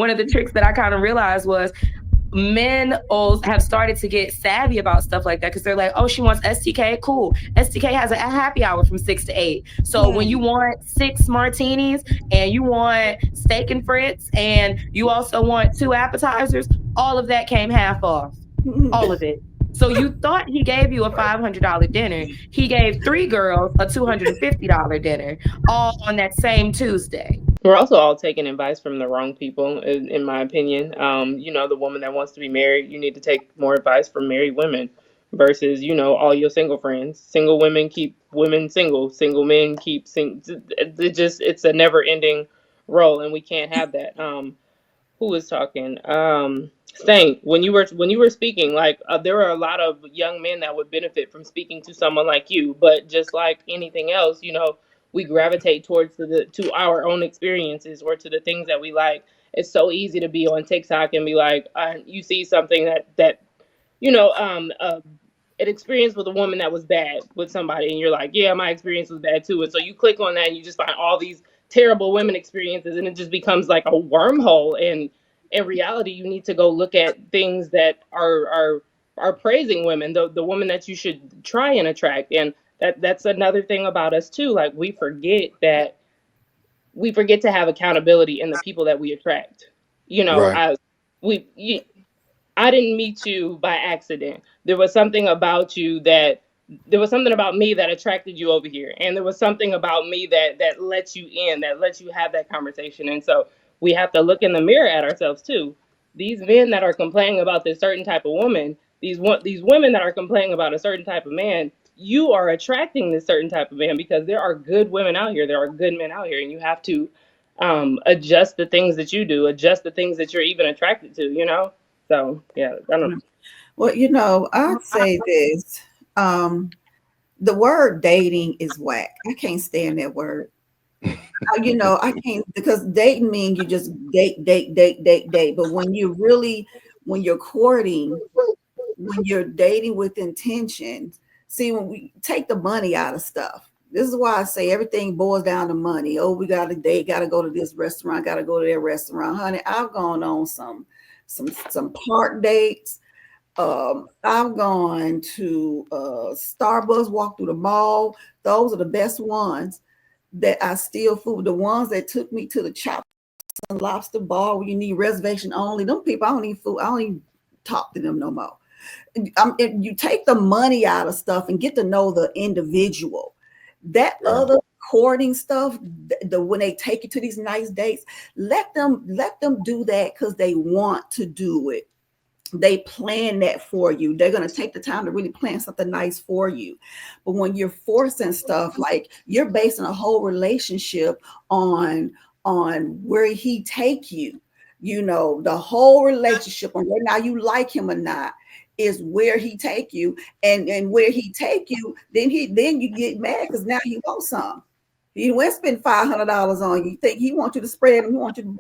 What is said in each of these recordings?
one of the tricks that I kind of realized was men have started to get savvy about stuff like that because they're like, oh, she wants STK. Cool. STK has a happy hour from 6 to 8. So when you want 6 martinis and you want steak and frites and you also want 2 appetizers, all of that came half off. All of it. So you thought he gave you a $500 dinner. He gave 3 girls a $250 dinner, all on that same Tuesday. We're also all taking advice from the wrong people, in my opinion. The woman that wants to be married, you need to take more advice from married women versus, all your single friends. Single women keep women single. Single men keep it's a never ending role, and we can't have that. Who was talking? Saint, when you were speaking, like there are a lot of young men that would benefit from speaking to someone like you, but just like anything else, we gravitate towards to our own experiences or to the things that we like. It's so easy to be on TikTok and be like, you see something that you know, an experience with a woman that was bad with somebody, and you're like, yeah, my experience was bad too. And so you click on that and you just find all these terrible women experiences, and it just becomes like a wormhole. And in reality, you need to go look at things that are praising women, the woman that you should try and attract. And that's another thing about us too. Like we forget to have accountability in the people that we attract. You know, Right. I we you, I didn't meet you by accident. There was something about me that attracted you over here, and there was something about me that let you in, that let you have that conversation. And so we have to look in the mirror at ourselves too. These men that are complaining about this certain type of woman, these women that are complaining about a certain type of man, you are attracting this certain type of man because there are good women out here, there are good men out here, and you have to adjust the things that you do, adjust the things that you're even attracted to. So yeah, I don't know. Well, I'd say this. Um, the word dating is whack. I can't stand that word. I can't, because dating means you just date, date, date, date, date. But when you're courting, when you're dating with intentions, see, when we take the money out of stuff, this is why I say everything boils down to money. Oh, we got to date, got to go to this restaurant, got to go to that restaurant. Honey, I've gone on some park dates. I've gone to Starbucks, walked through the mall. Those are the best ones that I steal food. The ones that took me to the Chops and Lobster Bar where you need reservation only. Them people, I don't eat food. I don't even talk to them no more. You take the money out of stuff and get to know the individual. That other courting stuff, when they take you to these nice dates, let them do that because they want to do it. They plan that for you. They're going to take the time to really plan something nice for you. But when you're forcing stuff, like you're basing a whole relationship on where he take you, the whole relationship on whether now you like him or not is where he take you, and where he take you, then you get mad because now he wants some. He went spend $500 on you. You think he wants you to spread him?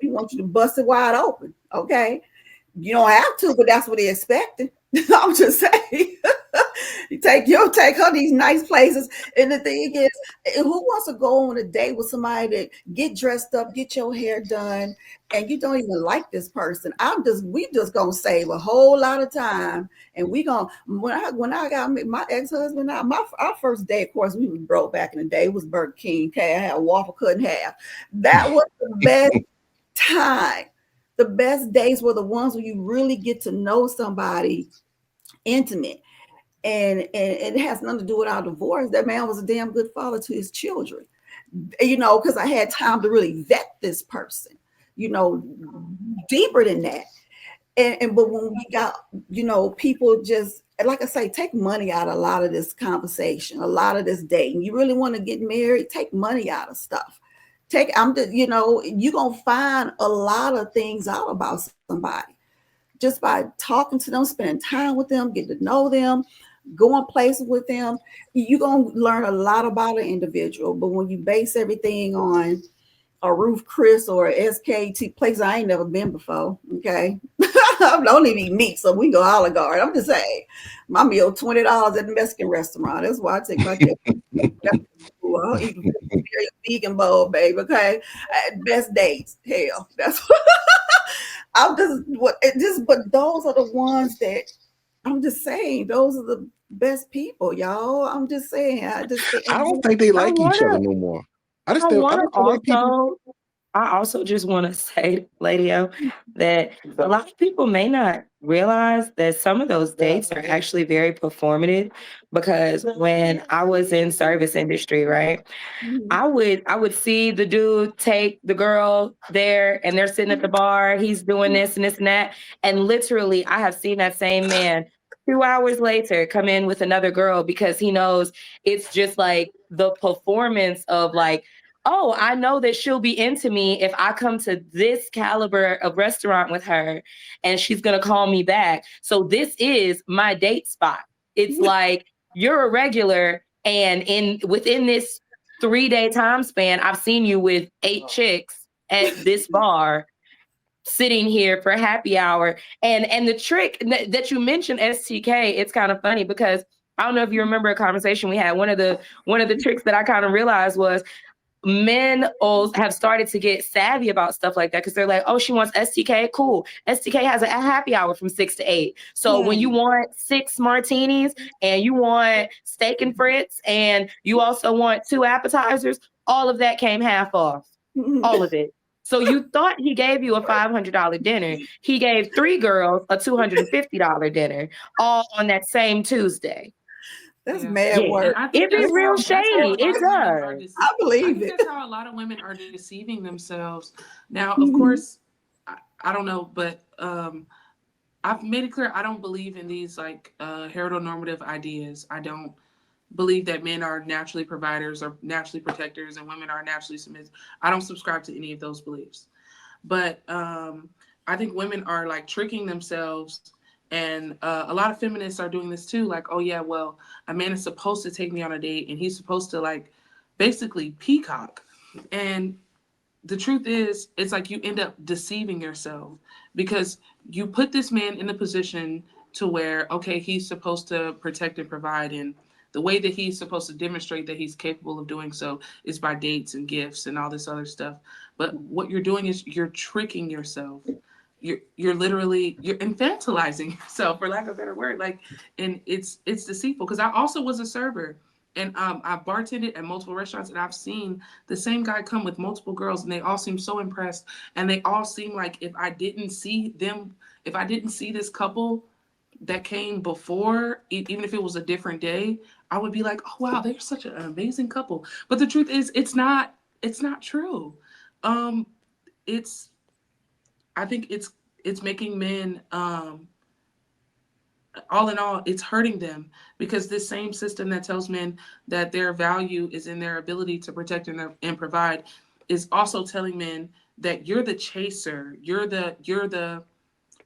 He wants you to bust it wide open. Okay. You don't have to, but that's what they expected. I'm just saying. You'll take her these nice places. And the thing is, who wants to go on a date with somebody that get dressed up, get your hair done, and you don't even like this person? We just gonna save a whole lot of time. And when I got my ex-husband, our first day, of course, we was broke back in the day. It was Burger King. Okay, I had a waffle cut in half. That was the best time. The best days were the ones where you really get to know somebody intimate. And it has nothing to do with our divorce. That man was a damn good father to his children, because I had time to really vet this person, deeper than that. But when we got, people just, like I say, take money out of a lot of this conversation, a lot of this dating. You really want to get married, take money out of stuff. You're going to find a lot of things out about somebody just by talking to them, spending time with them, getting to know them, going places with them. You're going to learn a lot about an individual. But when you base everything on a Ruth Chris or a SKT place I ain't never been before, okay? I don't even eat meat, so we can go Olive Garden. I'm just saying, my meal $20 at the Mexican restaurant. That's why I take my kids. I'll eat a vegan bowl, baby. Okay, best dates. Hell, that's what. but those are the ones that I'm just saying. Those are the best people, y'all. I'm just saying. I don't think they I like each other wanna, no more. I I don't wanna feel like people. also I also just want to say, Lady O, that a lot of people may not realize that some of those dates are actually very performative because when I was in service industry, right? Mhm. I would see the dude take the girl there and they're sitting at the bar, he's doing this and this and that. And literally I have seen that same man 2 hours later come in with another girl because he knows it's just like the performance of like, oh, I know that she'll be into me if I come to this caliber of restaurant with her and she's gonna call me back. So this is my date spot. It's like you're a regular, and in within this 3-day time span, I've seen you with 8 chicks at this bar sitting here for happy hour. And the trick that you mentioned, STK, it's kind of funny because I don't know if you remember a conversation we had. One of the tricks that I kind of realized was men have started to get savvy about stuff like that because they're like, oh, she wants STK. Cool. STK has a happy hour from 6 to 8. So when you want 6 martinis and you want steak and frites and you also want 2 appetizers, all of that came half off. All of it. So you thought he gave you a $500 dinner. He gave 3 girls a $250 dinner, all on that same Tuesday. That's Yeah. mad Yeah, And work. I think it be that's real how a shady. lot It of women are does. I I believe think it. that's how a lot of women are deceiving themselves. Now, of Mhm. course, I don't know, but I've made it clear I don't believe in these like heteronormative ideas. I don't believe that men are naturally providers or naturally protectors and women are naturally submissive. I don't subscribe to any of those beliefs. But I think women are like tricking themselves, and a lot of feminists are doing this too. Like, oh yeah, well, a man is supposed to take me on a date, and he's supposed to like basically peacock. And the truth is, it's like you end up deceiving yourself because you put this man in a position to where, okay, he's supposed to protect and provide. And the way that he's supposed to demonstrate that he's capable of doing so is by dates and gifts and all this other stuff. But what you're doing is you're tricking yourself. You're literally you're infantilizing yourself, for lack of a better word. Like, and it's deceitful. Because I also was a server, and I bartended at multiple restaurants, and I've seen the same guy come with multiple girls, and they all seem so impressed, and they all seem like if I didn't see them, if I didn't see this couple that came before, even if it was a different day, I would be like, oh wow, they're such an amazing couple. But the truth is, it's not true. Um, it's I think it's making men all in all, it's hurting them because this same system that tells men that their value is in their ability to protect and provide is also telling men that you're the chaser, you're the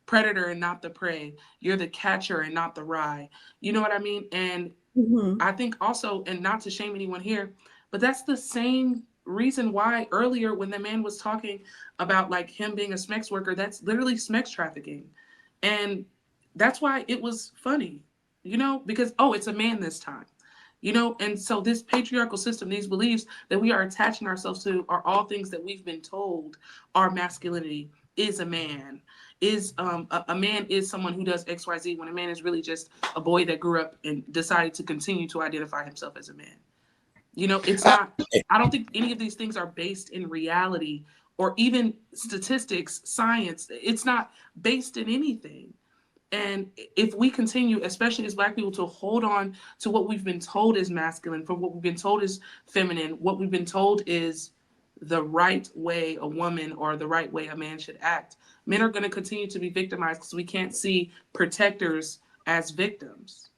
predator and not the prey, you're the catcher and not the rye. You know what I mean? And Mhm. I think also, and not to shame anyone here, but that's the same reason why earlier when the man was talking about like him being a sex worker, that's literally sex trafficking. And that's why it was funny, because, oh, it's a man this time, and so this patriarchal system, these beliefs that we are attaching ourselves to are all things that we've been told our masculinity is a man, is a man is someone who does XYZ when a man is really just a boy that grew up and decided to continue to identify himself as a man. It's I, not, I don't think any of these things are based in reality or even statistics, science. It's not based in anything. And if we continue, especially as Black people, to hold on to what we've been told is masculine, for what we've been told is feminine, what we've been told is the right way a woman or the right way a man should act, men are going to continue to be victimized because we can't see protectors as victims.